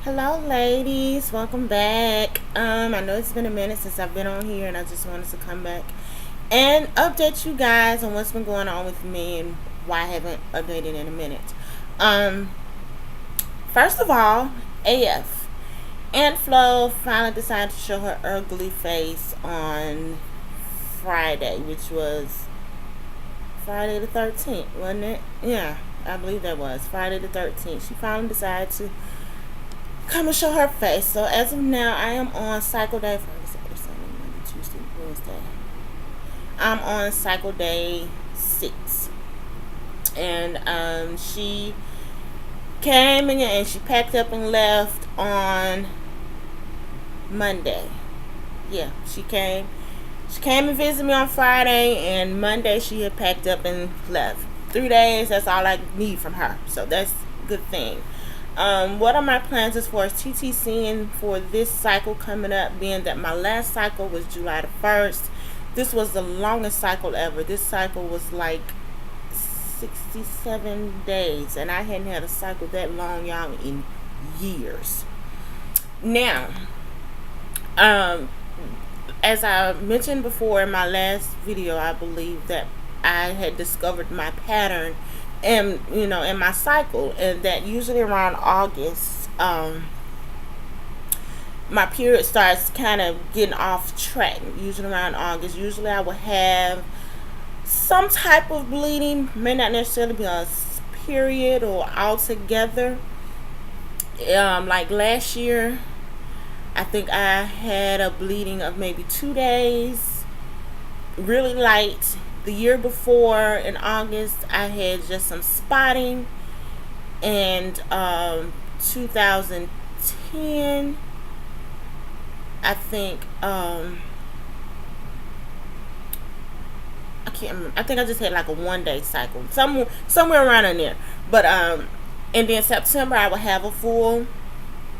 Hello ladies, welcome back. I know it's been a minute since I've been on here and I just wanted to come back and update you guys on what's been going on with me and why I haven't updated in a minute. Um First of all, AF. Aunt Flo finally decided to show her ugly face on Friday, which was Friday the 13th, wasn't it? Yeah, I believe that was Friday the 13th. She finally decided to come and show her face. So as of now, I am on cycle day. Friday, Saturday, Sunday, Monday, Tuesday, Wednesday. I'm on cycle day 6, and she came and she packed up and left on Monday. Yeah, she came. She came and visited me on Friday, and Monday she had packed up and left. 3 days. That's all I need from her. So that's a good thing. What are my plans as far as TTCing for this cycle coming up, being that my last cycle was July the 1st. This was the longest cycle ever. This cycle was like 67 days, and I hadn't had a cycle that long, y'all, in years. Now, as I mentioned before in my last video, I believe that I had discovered my pattern and in my cycle, and that usually around August my period starts kind of getting off track. Usually around August, usually I will have some type of bleeding, may not necessarily be a period or altogether. Like last year, I think I had a bleeding of maybe 2 days, really light. The year before in August, I had just some spotting. And 2010, I think I can't remember. I think I just had like a 1 day cycle, somewhere around in there. But and then September I would have a full,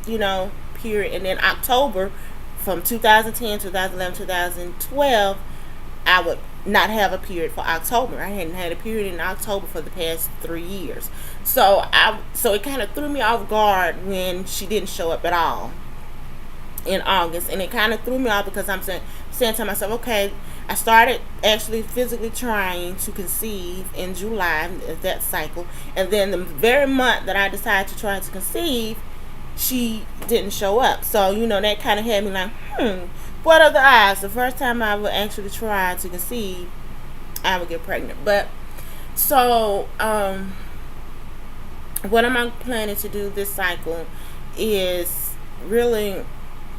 period, and then October from 2010, 2011, 2012, I would not have a period for October. I hadn't had a period in October for the past 3 years. So it kind of threw me off guard when she didn't show up at all in August, and it kind of threw me off because I'm saying to myself, okay, I started actually physically trying to conceive in July, that cycle, and then the very month that I decided to try to conceive, she didn't show up. So that kind of had me like, what are the odds? The first time I would actually try to conceive, I would get pregnant. But so what am I planning to do this cycle is really,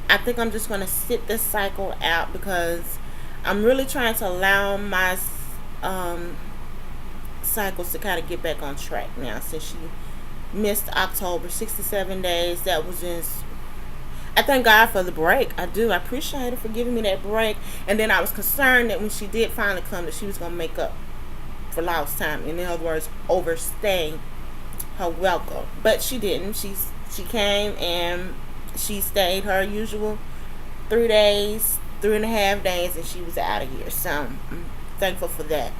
I think I'm just going to sit this cycle out because I'm really trying to allow my cycles to kind of get back on track now, since she missed October, 67 days. That was just, I thank God for the break. I do. I appreciate her for giving me that break. And then I was concerned that when she did finally come, that she was going to make up for lost time. In other words, overstay her welcome. But she didn't. She came and she stayed her usual 3 days, 3.5 days, and she was out of here. So I'm thankful for that.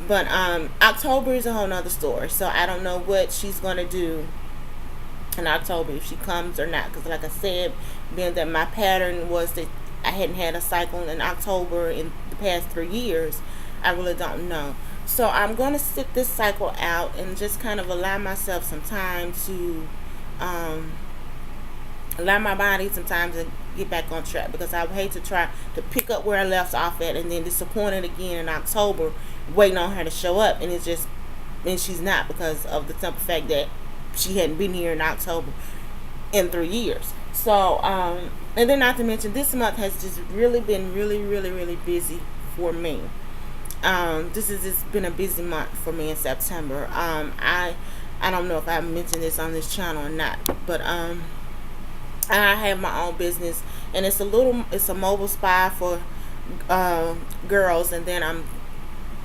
But October is a whole nother story. So I don't know what she's going to do in October, if she comes or not, because like I said, being that my pattern was that I hadn't had a cycle in October in the past 3 years, I really don't know. So I'm going to sit this cycle out and just kind of allow myself some time to allow my body some time to get back on track, because I would hate to try to pick up where I left off at and then disappointed again in October waiting on her to show up, and she's not, because of the simple fact that she hadn't been here in October in 3 years. So and then not to mention, this month has just really been really busy for me. This has just been a busy month for me in September. I don't know if I mentioned this on this channel or not, but I have my own business, and it's a mobile spa for girls, and then I'm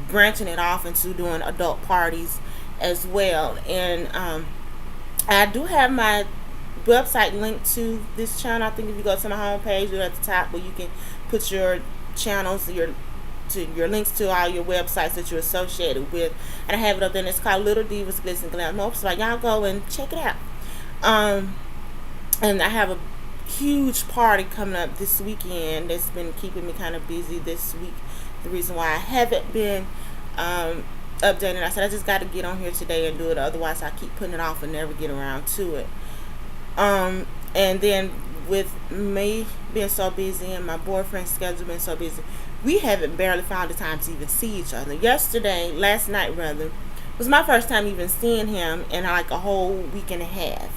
branching it off into doing adult parties as well. And I do have my website linked to this channel. I think if you go to my homepage, you're at the top where you can put your channels, your links to all your websites that you're associated with. And I have it up there, and it's called Little Divas Glitz and Glam. So y'all go and check it out. And I have a huge party coming up this weekend that's been keeping me kind of busy this week. The reason why I haven't been updating, I said I just got to get on here today and do it. Otherwise, I keep putting it off and never get around to it. And then with me being so busy and my boyfriend's schedule being so busy, we haven't barely found the time to even see each other. Last night rather, was my first time even seeing him in like a whole week and a half.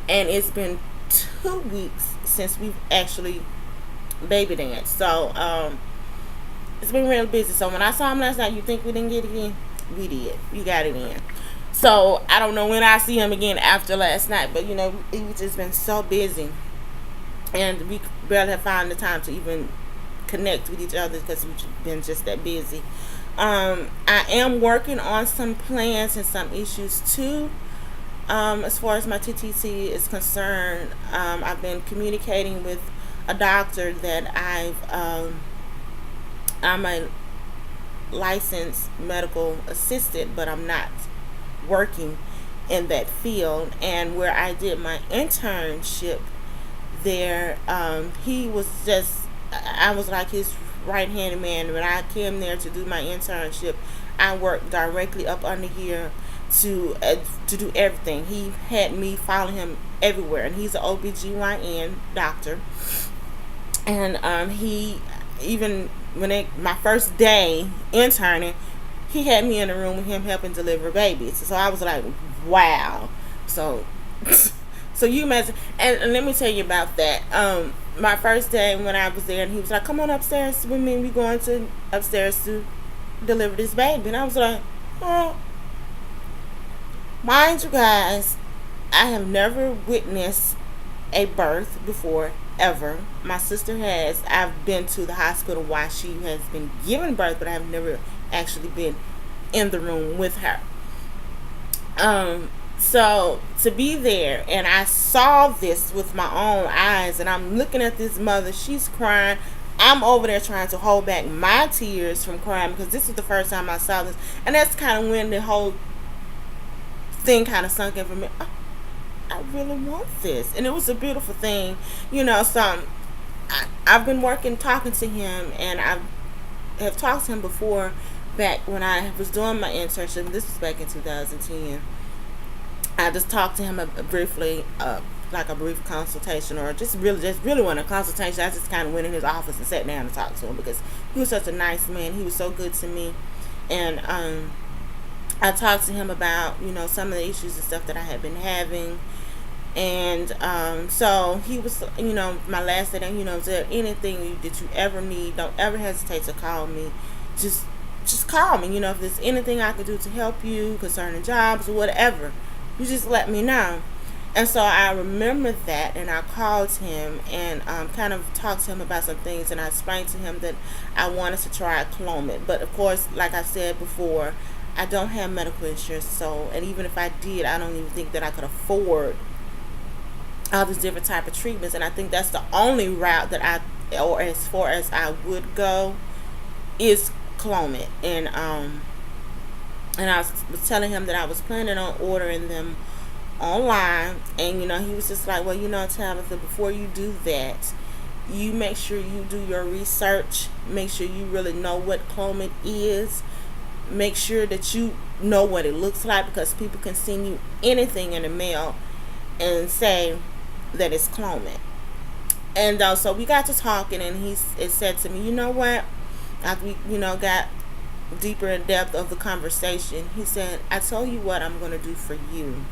And it's been 2 weeks since we've actually baby danced. So, it's been real busy. So when I saw him last night, you think we didn't get it in? We did. We got it in. So I don't know when I see him again after last night, but we've just been so busy, and we barely have found the time to even connect with each other because we've been just that busy. I am working on some plans and some issues too. As far as my TTC is concerned, I've been communicating with a doctor that I'm a licensed medical assistant, but I'm not working in that field. And where I did my internship there, he was just, I was like his right hand man. When I came there to do my internship, I worked directly up under here to do everything. He had me follow him everywhere, and he's an OBGYN doctor. And he even my first day interning, he had me in the room with him helping deliver babies. So I was like, wow. So so you imagine, and let me tell you about that. My first day when I was there, and he was like, come on upstairs with me, we going to upstairs to deliver this baby. And I was like, oh. Mind you guys, I have never witnessed a birth before, ever. My sister has. I've been to the hospital while she has been giving birth, but I've never actually been in the room with her. So to be there, and I saw this with my own eyes, and I'm looking at this mother, she's crying. I'm over there trying to hold back my tears from crying because this is the first time I saw this. And that's kind of when the whole thing kind of sunk in for me. Oh, I really want this. And it was a beautiful thing, so I've been talking to him, and I have talked to him before, back when I was doing my internship. This was back in 2010. I just talked to him briefly, like a brief consultation, or just really want a consultation. I just kind of went in his office and sat down and talked to him because he was such a nice man. He was so good to me. And I talked to him about, some of the issues and stuff that I had been having. And so he was, my last day, is there anything that you ever need, don't ever hesitate to call me. Just call me. If there's anything I could do to help you concerning jobs or whatever, you just let me know. And so I remember that, and I called him and kind of talked to him about some things, and I explained to him that I wanted to try Clomid. But of course, like I said before, I don't have medical insurance, so, and even if I did, I don't even think that I could afford all these different type of treatments. And I think that's the only route that or as far as I would go, is Clomid. And I was telling him that I was planning on ordering them online, and he was just like, well, Tabitha, before you do that, you make sure you do your research, make sure you really know what Clomid is, make sure that you know what it looks like, because people can send you anything in the mail and say that it's Clomid. And so we got to talking, and it said to me, you know what, after we got deeper in depth of the conversation, he said, I tell you what I'm going to do for you.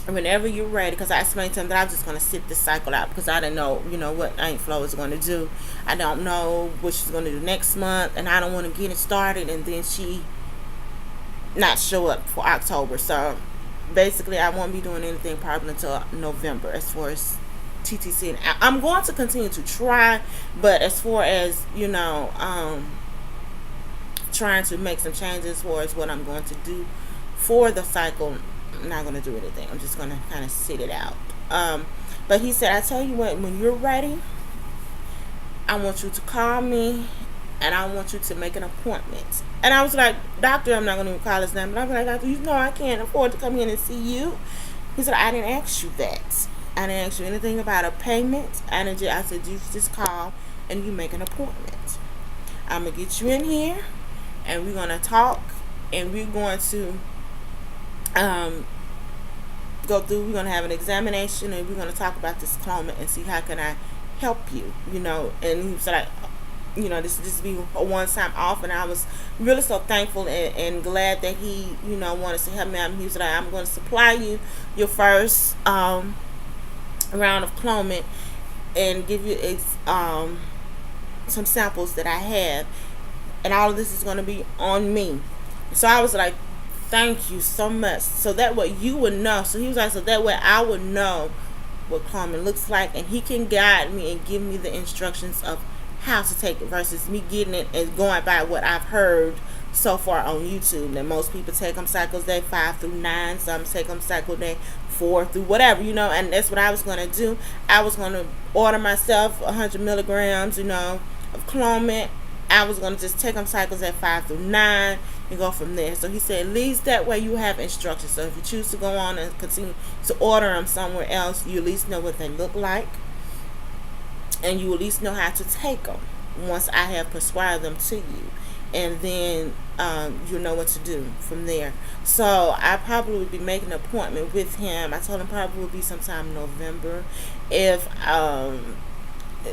Whenever you're ready, because I explained to him that I was just going to sit this cycle out, because I didn't know, what Aunt Flo is going to do. I don't know what she's going to do next month, and I don't want to get it started and then she not show up for October. So basically, I won't be doing anything probably until November as far as TTC. And I'm going to continue to try, but as far as trying to make some changes as far as what I'm going to do for the cycle, I'm not going to do anything. I'm just going to kind of sit it out. But he said, I tell you what, when you're ready, I want you to call me, and I want you to make an appointment. And I was like, doctor, I'm not going to call his name, but I was like, doctor, I can't afford to come in and see you. He said, I didn't ask you that. I didn't ask you anything about a payment. I said you just call and you make an appointment. I'm gonna get you in here, and we're gonna talk, and we're going to go through. We're gonna have an examination, and we're gonna talk about this clomid and see how can I help you. And he was like, this will just be a one time off, and I was really so thankful and glad that he, wanted to help me out. And he was like, I'm going to supply you your first round of clomid and give you some samples that I have, and all of this is going to be on me. So I was like, thank you so much. So that way you would know. So he was like, so that way I would know what clomid looks like, and he can guide me and give me the instructions of how to take it versus me getting it and going by what I've heard so far on YouTube. That most people take them cycles day 5 through 9, some take them cycle day 4 through whatever, and that's what I was going to do. I was going to order myself 100 milligrams, of clomid. I was going to just take them cycles at 5 through 9 and go from there. So he said, at least that way you have instructions. So if you choose to go on and continue to order them somewhere else, you at least know what they look like, and you at least know how to take them once I have prescribed them to you. And then you'll know what to do from there. So I probably would be making an appointment with him. I told him probably would be sometime in November. If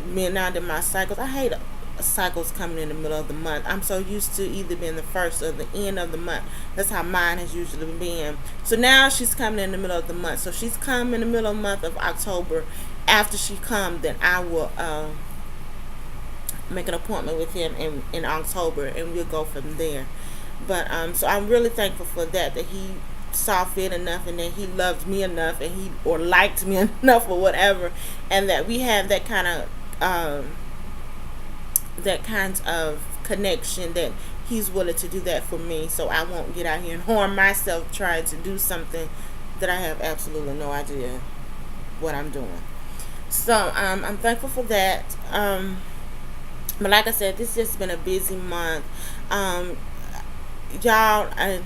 me and now that my cycles, I hate cycles coming in the middle of the month. I'm so used to either being the first or the end of the month. That's how mine has usually been. So now she's coming in the middle of the month. So she's coming in the middle of the month of October. After she comes, then I will make an appointment with him in October, and we'll go from there. But so I'm really thankful for that he saw fit enough, and that he loved me enough, and or liked me enough or whatever, and that we have that kind of connection, that he's willing to do that for me, so I won't get out here and harm myself trying to do something that I have absolutely no idea what I'm doing. So I'm thankful for that. But like I said, this has just been a busy month. Y'all, I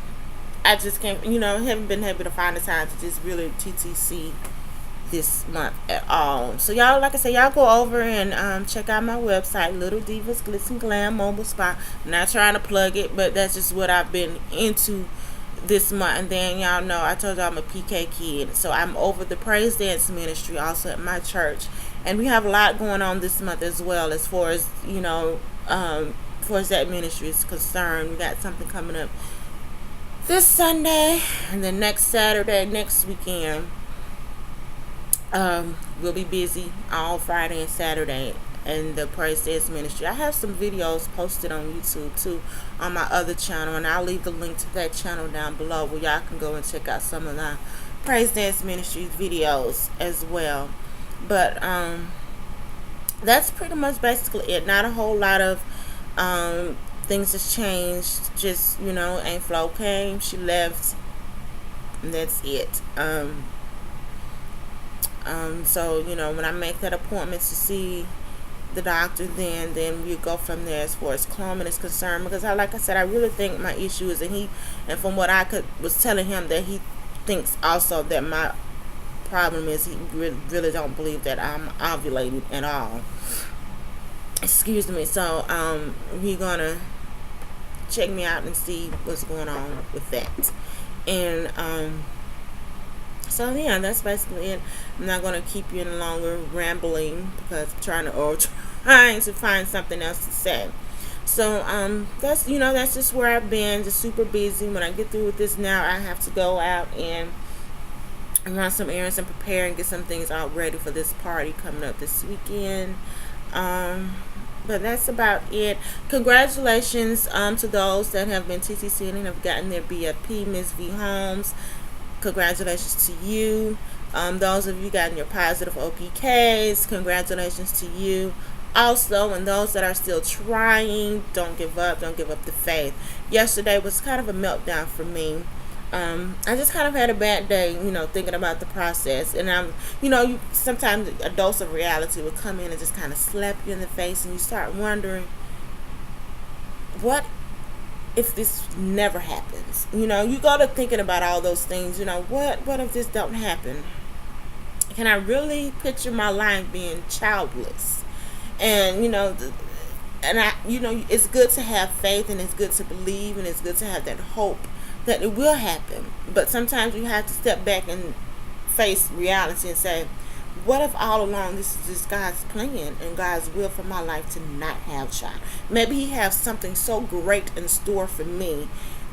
just can't, haven't been able to find the time to just really TTC this month at all. So y'all, like I said, y'all go over and check out my website, Little Divas Glitz and Glam Mobile Spa. I'm not trying to plug it, but that's just what I've been into this month. And then y'all know I told y'all I'm a PK kid, so I'm over the praise dance ministry also at my church, and we have a lot going on this month as well, as far as that ministry is concerned. We got something coming up this Sunday, and then next Saturday, next weekend, we'll be busy all Friday and Saturday in the praise dance ministry. I have some videos posted on YouTube too on my other channel, and I'll leave the link to that channel down below where y'all can go and check out some of the praise dance ministry videos as well. But that's pretty much basically it. Not a whole lot of things has changed. Just Aunt Flo came, she left, and that's it. So when I make that appointment to see the doctor, then we go from there as far as clomid is concerned, because like I said, I really think my issue is, and from what I was telling him, that he thinks also that my problem is he really don't believe that I'm ovulating at all. Excuse me. So he gonna check me out and see what's going on with that. And so yeah, that's basically it. I'm not gonna keep you any longer rambling, because I'm trying to find something else to say. So that's just where I've been, just super busy. When I get through with this now, I have to go out and run some errands and prepare and get some things all ready for this party coming up this weekend. But that's about it. Congratulations to those that have been TTC and have gotten their BFP. Miss V Holmes, congratulations to you. Those of you gotten your positive OPKs, congratulations to you also. And those that are still trying, don't give up the faith. Yesterday was kind of a meltdown for me. I just kind of had a bad day, thinking about the process. And sometimes a dose of reality will come in and just kind of slap you in the face, and you start wondering, what if this never happens? You go to thinking about all those things. What if this don't happen? can I really picture my life being childless? And and it's good to have faith, and it's good to believe, and it's good to have that hope that it will happen. But sometimes you have to step back and face reality and say, what if all along this is just God's plan and God's will for my life to not have a child? Maybe He has something so great in store for me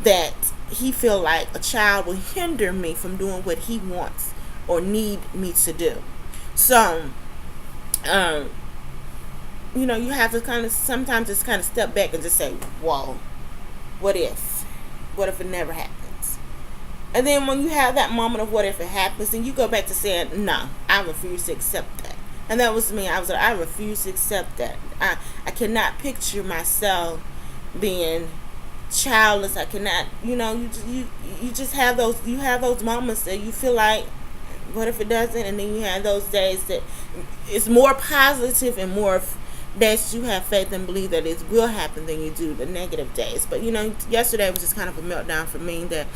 that He feel like a child will hinder me from doing what He wants or need me to do. So, you have to kind of sometimes just kind of step back and just say, whoa, what if? What if it never happens? And then when you have that moment of what if it happens, then you go back to saying, no, I refuse to accept that. And that was me. I was like, I refuse to accept that. I cannot picture myself being childless. I cannot, you just have those moments that you feel like, what if it doesn't? And then you have those days that it's more positive and more that you have faith and believe that it will happen than you do the negative days. But yesterday was just kind of a meltdown for me that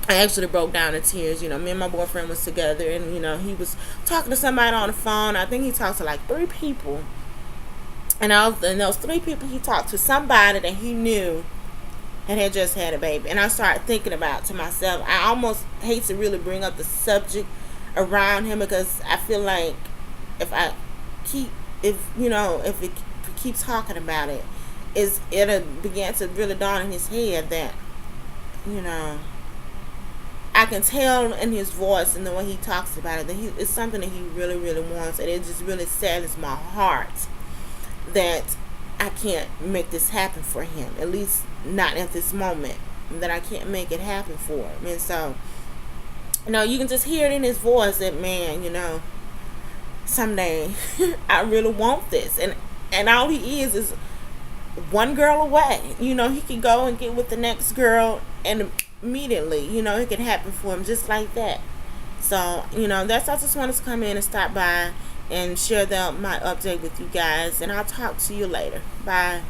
I actually broke down in tears. Me and my boyfriend was together, and he was talking to somebody on the phone. I think he talked to like 3 people, and those 3 people he talked to somebody that he knew and had just had a baby. And I started thinking about to myself, I almost hate to really bring up the subject around him, because I feel like if he keeps talking about it, it'll begin to really dawn in his head that I can tell in his voice and the way he talks about it that it's something that he really, really wants, and it just really saddens my heart that I can't make this happen for him, at least not at this moment, that I can't make it happen for him. And so, you can just hear it in his voice that, man, someday I really want this, and all he is one girl away. He can go and get with the next girl, and immediately, it can happen for him just like that. So, I just wanted to come in and stop by and share my update with you guys, and I'll talk to you later. Bye.